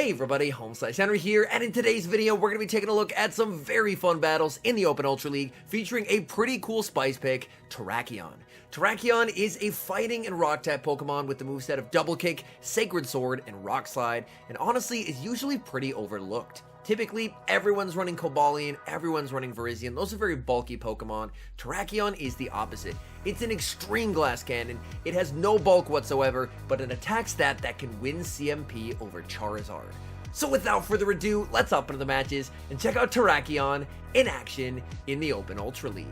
Hey everybody, HomeSliceHenry here, and in today's video we're going to be taking a look at some very fun battles in the Open Ultra League featuring a pretty cool spice pick, TERRAKION. TERRAKION is a fighting and rock type Pokemon with the moveset of Double Kick, Sacred Sword, and Rock Slide, and honestly is usually pretty overlooked. Typically, everyone's running Cobalion, everyone's running Virizion. Those are very bulky Pokemon. TERRAKION is the opposite. It's an extreme glass cannon. It has no bulk whatsoever, but an attack stat that can win CMP over Charizard. So without further ado, let's hop into the matches and check out TERRAKION in action in the Open Ultra League.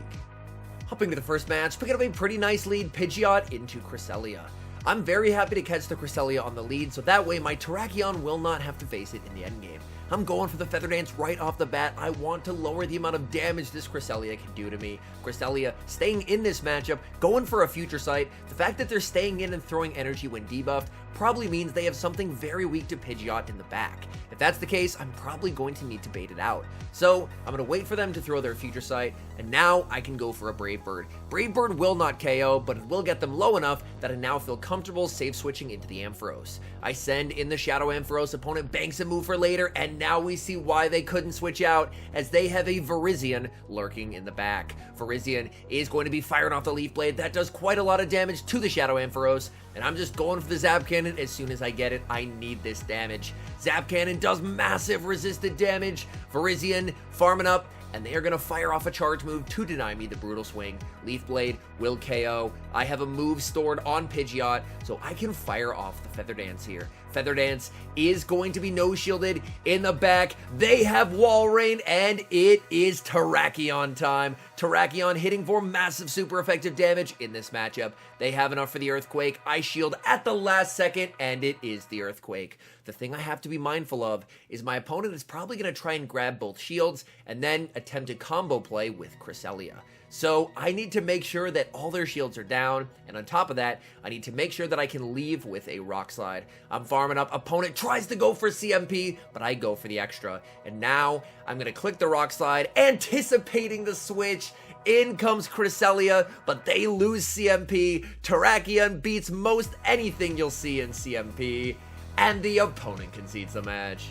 Hopping to the first match, picking up a pretty nice lead, Pidgeot into Cresselia. I'm very happy to catch the Cresselia on the lead, so that way my TERRAKION will not have to face it in the endgame. I'm going for the Feather Dance right off the bat. I want to lower the amount of damage this Cresselia can do to me. Cresselia staying in this matchup, going for a Future Sight. The fact that they're staying in and throwing energy when debuffed probably means they have something very weak to Pidgeot in the back. If that's the case, I'm probably going to need to bait it out. So I'm going to wait for them to throw their Future Sight, and now I can go for a Brave Bird. Brave Bird will not KO, but it will get them low enough that I now feel comfortable safe switching into the Ampharos. I send in the Shadow Ampharos, opponent banks a move for later, and now we see why they couldn't switch out, as they have a Virizion lurking in the back. Virizion is going to be firing off the Leaf Blade. That does quite a lot of damage to the Shadow Ampharos, and I'm just going for the Zap Cannon as soon as I get it. I need this damage. Zap Cannon does massive resisted damage. Virizion farming up, and they are going to fire off a charge move to deny me the Brutal Swing. Leaf Blade will KO. I have a move stored on Pidgeot, so I can fire off the Feather Dance here. Feather Dance is going to be no-shielded in the back. They have Wall Rain, and it is TERRAKION time. TERRAKION hitting for massive super effective damage in this matchup. They have enough for the Earthquake. I shield at the last second, and it is the Earthquake. The thing I have to be mindful of is my opponent is probably going to try and grab both shields and then attempt a combo play with Cresselia. So I need to make sure that all their shields are down, and on top of that, I need to make sure that I can leave with a Rock Slide. I'm farming up, opponent tries to go for CMP, but I go for the extra. And now I'm going to click the Rock Slide, anticipating the switch. In comes Cresselia, but they lose CMP. TERRAKION beats most anything you'll see in CMP, and the opponent concedes the match.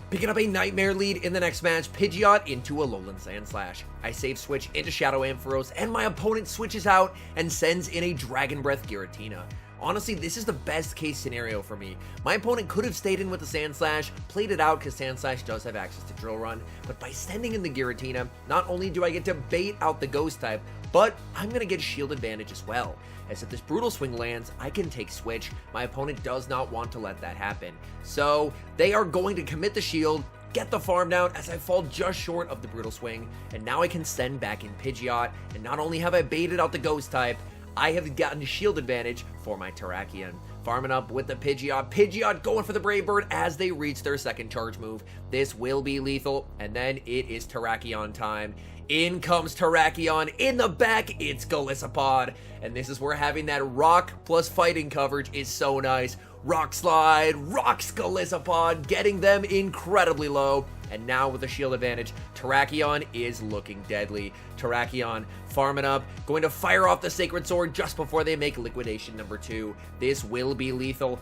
Picking up a Nightmare lead in the next match, Pidgeot into Alolan Sandslash. I save switch into Shadow Ampharos, and my opponent switches out and sends in a Dragon Breath Giratina. Honestly, this is the best case scenario for me. My opponent could have stayed in with the Sandslash, played it out because Sandslash does have access to Drill Run, but by sending in the Giratina, not only do I get to bait out the Ghost type, but I'm going to get shield advantage as well. As if this Brutal Swing lands, I can take switch. My opponent does not want to let that happen. So they are going to commit the shield, get the farm down as I fall just short of the Brutal Swing, and now I can send back in Pidgeot, and not only have I baited out the Ghost type, I have gotten shield advantage for my TERRAKION. Farming up with the Pidgeot. Pidgeot going for the Brave Bird as they reach their second charge move. This will be lethal, and then it is TERRAKION time. In comes TERRAKION. In the back, it's Golisopod. And this is where having that rock plus fighting coverage is so nice. Rock Slide, rocks Golisopod, getting them incredibly low. And now with the shield advantage, TERRAKION is looking deadly. TERRAKION farming up, going to fire off the Sacred Sword just before they make liquidation number 2. This will be lethal.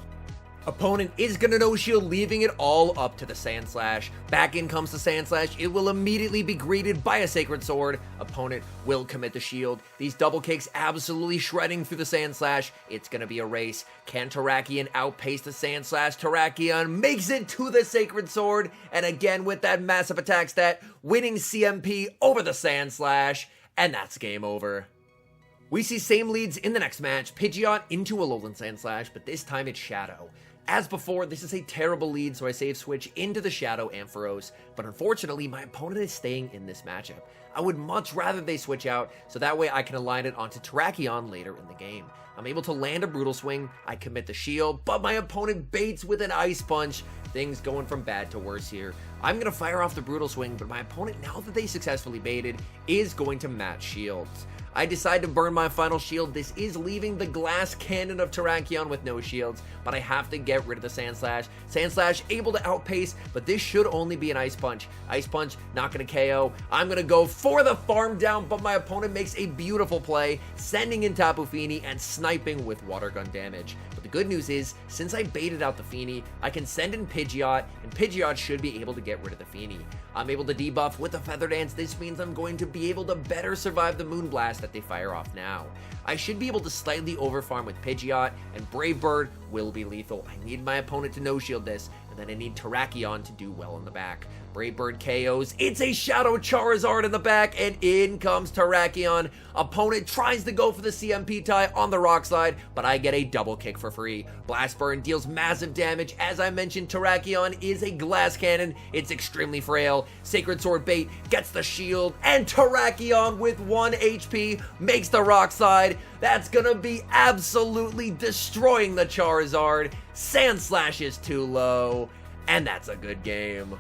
Opponent is going to no-shield, leaving it all up to the Sandslash. Back in comes the Sandslash. It will immediately be greeted by a Sacred Sword. Opponent will commit the shield. These double kicks absolutely shredding through the Sandslash. It's going to be a race. Can TERRAKION outpace the Sandslash? TERRAKION makes it to the Sacred Sword. And again with that massive attack stat, winning CMP over the Sandslash. And that's game over. We see same leads in the next match. Pidgeot into Alolan Sandslash, but this time it's Shadow. As before, this is a terrible lead, so I save switch into the Shadow Ampharos, but unfortunately, my opponent is staying in this matchup. I would much rather they switch out, so that way I can align it onto TERRAKION later in the game. I'm able to land a Brutal Swing, I commit the shield, but my opponent baits with an Ice Punch. Things going from bad to worse here. I'm going to fire off the Brutal Swing, but my opponent, now that they successfully baited, is going to match shields. I decide to burn my final shield. This is leaving the glass cannon of TERRAKION with no shields, but I have to get rid of the Sandslash. Sandslash able to outpace, but this should only be an Ice Punch. Ice Punch not going to KO. I'm going to go for the farm down, but my opponent makes a beautiful play, sending in Tapu Fini and sniping with Water Gun damage. But The good news is, since I baited out the Feeny, I can send in Pidgeot, and Pidgeot should be able to get rid of the Feeny. I'm able to debuff with the Feather Dance. This means I'm going to be able to better survive the Moonblast that they fire off now. I should be able to slightly overfarm with Pidgeot, and Brave Bird will be lethal. I need my opponent to no-shield this, and then I need TERRAKION to do well in the back. Brave Bird KOs. It's a Shadow Charizard in the back, and in comes TERRAKION. Opponent tries to go for the CMP tie on the rock slide, but I get a double kick for free. Blast Burn deals massive damage. As I mentioned, TERRAKION is a glass cannon. It's extremely frail. Sacred Sword bait gets the shield, and TERRAKION with 1 HP makes the rock slide. That's gonna be absolutely destroying the Charizard. Sand Slash is too low, and that's a good game.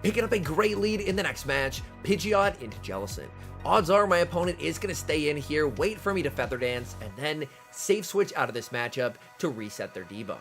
Picking up a great lead in the next match, Pidgeot into Jellison. Odds are my opponent is going to stay in here, wait for me to Feather Dance, and then safe switch out of this matchup to reset their debuff.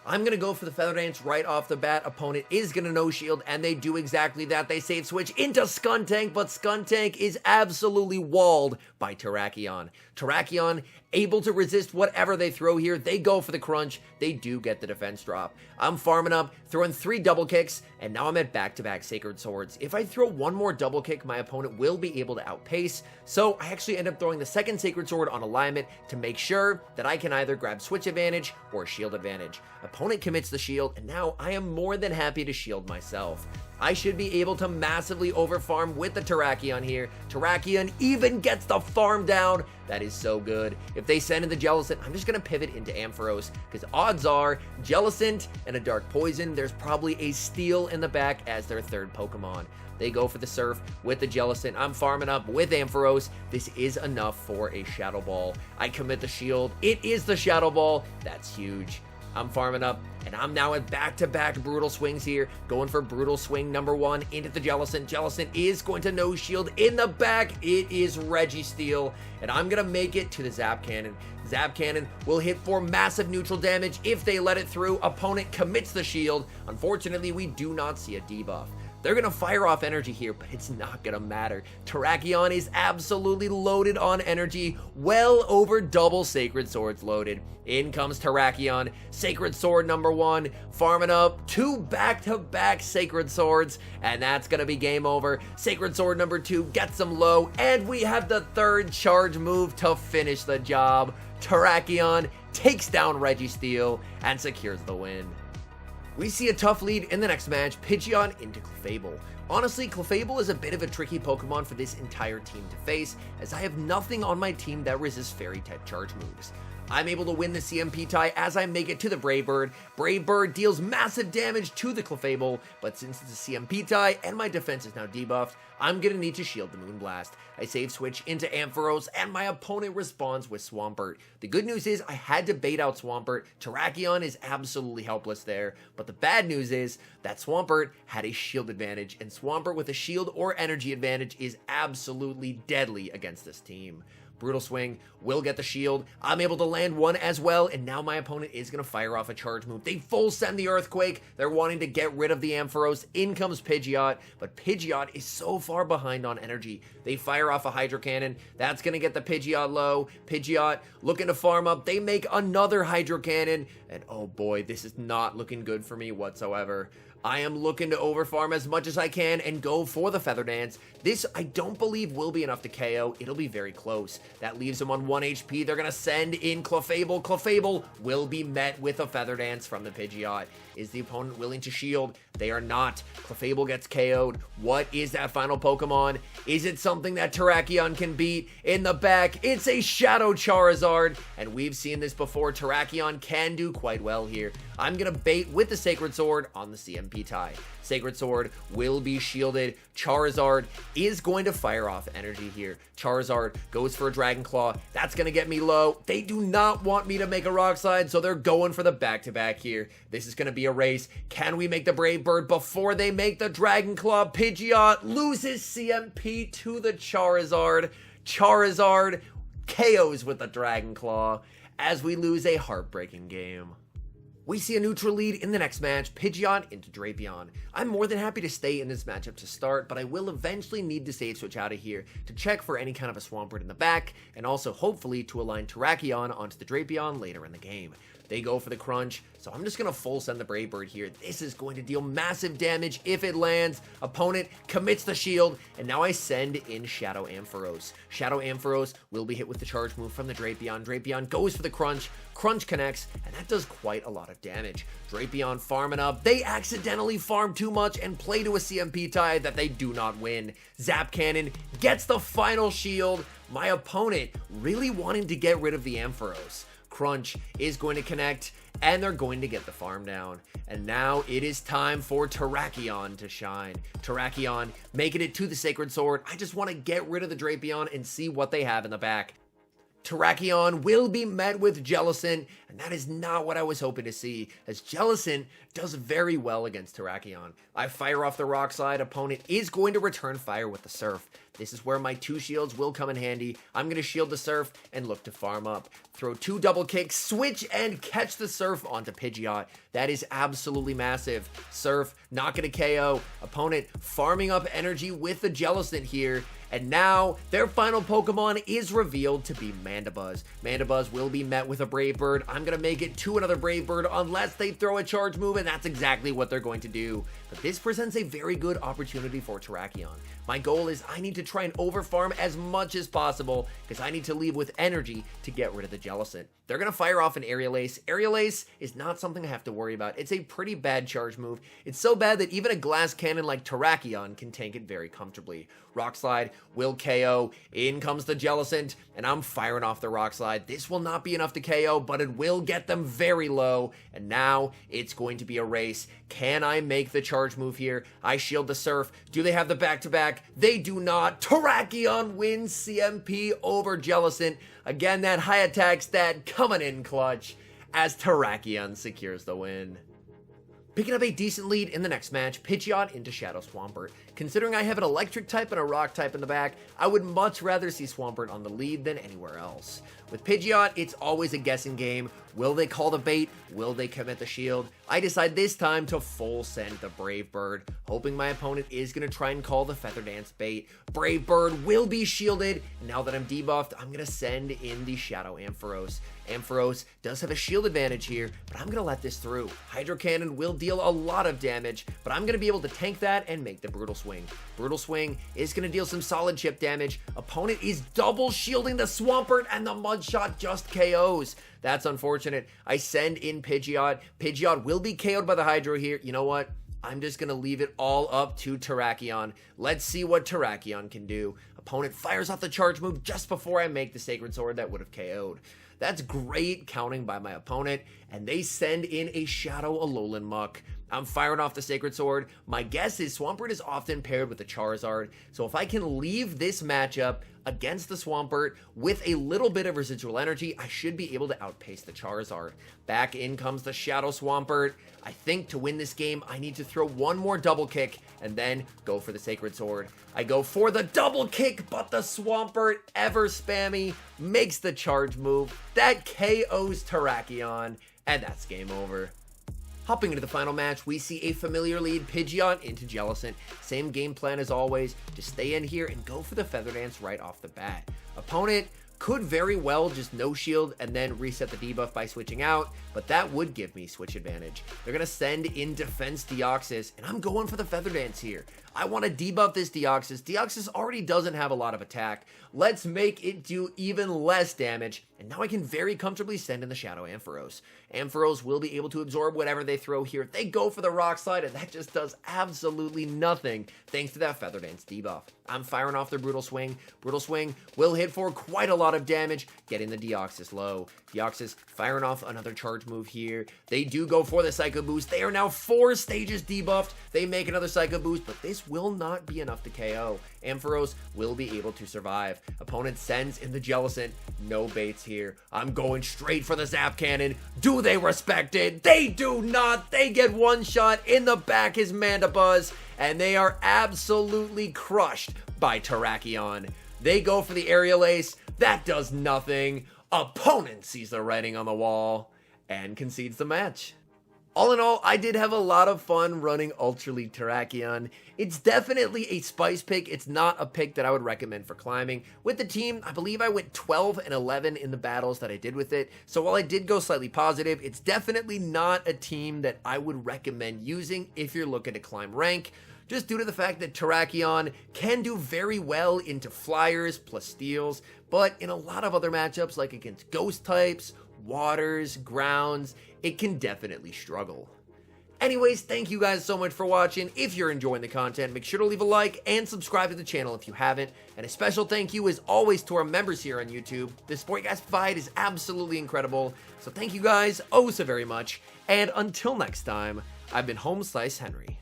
I'm going to go for the Feather Dance right off the bat. Opponent is going to no-shield, and they do exactly that. They safe switch into Skuntank, but Skuntank is absolutely walled by TERRAKION. TERRAKION able to resist whatever they throw here. They go for the crunch. They do get the defense drop. I'm farming up, throwing 3 double kicks, and now I'm at back-to-back Sacred Swords. If I throw 1 more double kick, my opponent will be able to outpace, so I actually end up throwing the second Sacred Sword on alignment to make sure that I can either grab switch advantage or shield advantage. Opponent commits the shield, and now I am more than happy to shield myself. I should be able to massively overfarm with the TERRAKION here. TERRAKION even gets the farm down. That is so good. If they send in the Jellison, I'm just going to pivot into Ampharos, because odds are Jellicent and a Dark Poison, there's probably a Steel in the back as their third Pokemon. They go for the Surf with the Jellison. I'm farming up with Ampharos. This is enough for a Shadow Ball. I commit the shield. It is the Shadow Ball. That's huge. I'm farming up, and I'm now at back-to-back Brutal Swings here, going for Brutal Swing number 1 into the Jellison. Jellison is going to no-shield in the back. It is Registeel, and I'm going to make it to the Zap Cannon. Zap Cannon will hit for massive neutral damage if they let it through. Opponent commits the shield. Unfortunately, we do not see a debuff. They're going to fire off energy here, but it's not going to matter. TERRAKION is absolutely loaded on energy, well over double Sacred Swords loaded. In comes TERRAKION, Sacred Sword number 1, farming up 2 back-to-back Sacred Swords, and that's going to be game over. Sacred Sword number 2 gets them low, and we have the third charge move to finish the job. TERRAKION takes down Registeel and secures the win. We see a tough lead in the next match, Pidgeot into Clefable. Honestly, Clefable is a bit of a tricky Pokemon for this entire team to face, as I have nothing on my team that resists Fairy-type charge moves. I'm able to win the CMP tie as I make it to the Brave Bird. Brave Bird deals massive damage to the Clefable, but since it's a CMP tie and my defense is now debuffed, I'm going to need to shield the Moonblast. I save switch into Ampharos, and my opponent responds with Swampert. The good news is I had to bait out Swampert. TERRAKION is absolutely helpless there, but the bad news is that Swampert had a shield advantage, and Swampert with a shield or energy advantage is absolutely deadly against this team. Brutal Swing will get the shield. I'm able to land 1 as well, and now my opponent is going to fire off a charge move. They full send the Earthquake. They're wanting to get rid of the Ampharos. In comes Pidgeot, but Pidgeot is so far behind on energy. They fire off a Hydro Cannon. That's going to get the Pidgeot low. Pidgeot looking to farm up. They make another Hydro Cannon, and oh boy, this is not looking good for me whatsoever. I am looking to overfarm as much as I can and go for the Feather Dance. This, I don't believe, will be enough to KO. It'll be very close. That leaves him on 1 HP. They're going to send in Clefable. Clefable will be met with a Feather Dance from the Pidgeot. Is the opponent willing to shield? They are not. Clefable gets KO'd. What is that final Pokemon? Is it something that TERRAKION can beat? In the back, it's a Shadow Charizard, and we've seen this before. TERRAKION can do quite well here. I'm going to bait with the Sacred Sword on the CMP tie. Sacred Sword will be shielded. Charizard is going to fire off energy here. Charizard goes for a Dragon Claw. That's going to get me low. They do not want me to make a Rock Slide, so they're going for the back-to-back here. This is going to be a race. Can we make the Brave Bird before they make the Dragon Claw? Pidgeot loses CMP to the Charizard. Charizard KOs with the Dragon Claw as we lose a heartbreaking game. We see a neutral lead in the next match, Pidgeot into Drapion. I'm more than happy to stay in this matchup to start, but I will eventually need to save switch out of here to check for any kind of a Swampert in the back, and also hopefully to align TERRAKION onto the Drapion later in the game. They go for the crunch, so I'm just going to full send the Brave Bird here. This is going to deal massive damage if it lands. Opponent commits the shield, and now I send in Shadow Ampharos. Shadow Ampharos will be hit with the charge move from the Drapion. Drapion goes for the crunch. Crunch connects, and that does quite a lot of damage. Drapion farming up. They accidentally farm too much and play to a CMP tie that they do not win. Zap Cannon gets the final shield. My opponent really wanting to get rid of the Ampharos. Crunch is going to connect, and they're going to get the farm down. And now it is time for TERRAKION to shine. TERRAKION making it to the Sacred Sword. I just want to get rid of the Drapion and see what they have in the back. TERRAKION will be met with Jellison, and that is not what I was hoping to see, as Jellison does very well against TERRAKION. I fire off the rock slide. Opponent is going to return fire with the Surf. This is where my 2 shields will come in handy. I'm going to shield the Surf and look to farm up. Throw 2 double kicks, switch and catch the Surf onto Pidgeot. That is absolutely massive. Surf not going to KO. Opponent farming up energy with the Jellison here. And now, their final Pokemon is revealed to be Mandibuzz. Mandibuzz will be met with a Brave Bird. I'm going to make it to another Brave Bird unless they throw a charge move, and that's exactly what they're going to do. But this presents a very good opportunity for TERRAKION. My goal is I need to try and overfarm as much as possible because I need to leave with energy to get rid of the Jellison. They're going to fire off an Aerial Ace. Aerial Ace is not something I have to worry about. It's a pretty bad charge move. It's so bad that even a glass cannon like TERRAKION can tank it very comfortably. Rock Slide will KO. In comes the Jellicent, and I'm firing off the Rock Slide. This will not be enough to KO, but it will get them very low, and now it's going to be a race. Can I make the charge move here? I shield the Surf. Do they have the back-to-back? They do not. TERRAKION wins CMP over Jellison. Again, that high attack stat coming in clutch as TERRAKION secures the win. Picking up a decent lead in the next match, Pidgeot into Shadow Swampert. Considering I have an electric type and a rock type in the back, I would much rather see Swampert on the lead than anywhere else. With Pidgeot, it's always a guessing game. Will they call the bait? Will they commit the shield? I decide this time to full send the Brave Bird, hoping my opponent is going to try and call the Feather Dance bait. Brave Bird will be shielded, and now that I'm debuffed, I'm going to send in the Shadow Ampharos. Ampharos does have a shield advantage here, but I'm going to let this through. Hydro Cannon will deal a lot of damage, but I'm going to be able to tank that and make the Brutal Swing. Brutal Swing is going to deal some solid chip damage. Opponent is double shielding the Swampert, and the Mud Shot just KOs. That's unfortunate. I send in Pidgeot. Pidgeot will be KO'd by the Hydro here. You know what? I'm just going to leave it all up to TERRAKION. Let's see what TERRAKION can do. Opponent fires off the charge move just before I make the Sacred Sword that would have KO'd. That's great counting by my opponent, and they send in a Shadow Alolan Muck. I'm firing off the Sacred Sword. My guess is Swampert is often paired with the Charizard, so if I can leave this matchup against the Swampert with a little bit of residual energy, I should be able to outpace the Charizard. Back in comes the Shadow Swampert. I think to win this game, I need to throw one more double kick and then go for the Sacred Sword. I go for the double kick, but the Swampert, ever spammy, makes the charge move. That KOs TERRAKION, and that's game over. Hopping into the final match, we see a familiar lead, Pidgeot into Jellison. Same game plan as always, just stay in here and go for the Feather Dance right off the bat. Opponent could very well just no shield and then reset the debuff by switching out, but that would give me switch advantage. They're going to send in Defense Deoxys, and I'm going for the Feather Dance here. I want to debuff this Deoxys. Deoxys already doesn't have a lot of attack. Let's make it do even less damage, and now I can very comfortably send in the Shadow Ampharos. Ampharos will be able to absorb whatever they throw here. They go for the Rock Slide, and that just does absolutely nothing thanks to that Feather Dance debuff. I'm firing off the Brutal Swing. Brutal Swing will hit for quite a lot of damage, getting the Deoxys low. Deoxys firing off another charge move here. They do go for the Psycho Boost. They are now 4 stages debuffed. They make another Psycho Boost, but this will not be enough to KO. Ampharos will be able to survive. Opponent sends in the Jellison. No baits here. I'm going straight for the Zap Cannon. Do they respect it? They do not. They get one shot. In the back is Mandibuzz, and they are absolutely crushed by TERRAKION. They go for the Aerial Ace. That does nothing. Opponent sees the writing on the wall and concedes the match. All in all, I did have a lot of fun running Ultra Lead Terrakion. It's definitely a spice pick. It's not a pick that I would recommend for climbing. With the team, I believe I went 12 and 11 in the battles that I did with it. So while I did go slightly positive, it's definitely not a team that I would recommend using if you're looking to climb rank, just due to the fact that Terrakion can do very well into flyers plus steals, but in a lot of other matchups like against ghost types, waters, grounds, it can definitely struggle. Anyways, thank you guys so much for watching. If you're enjoying the content, make sure to leave a like and subscribe to the channel if you haven't. And a special thank you as always to our members here on YouTube. The support you guys provide is absolutely incredible. So thank you guys oh so very much. And until next time, I've been HomeSliceHenry.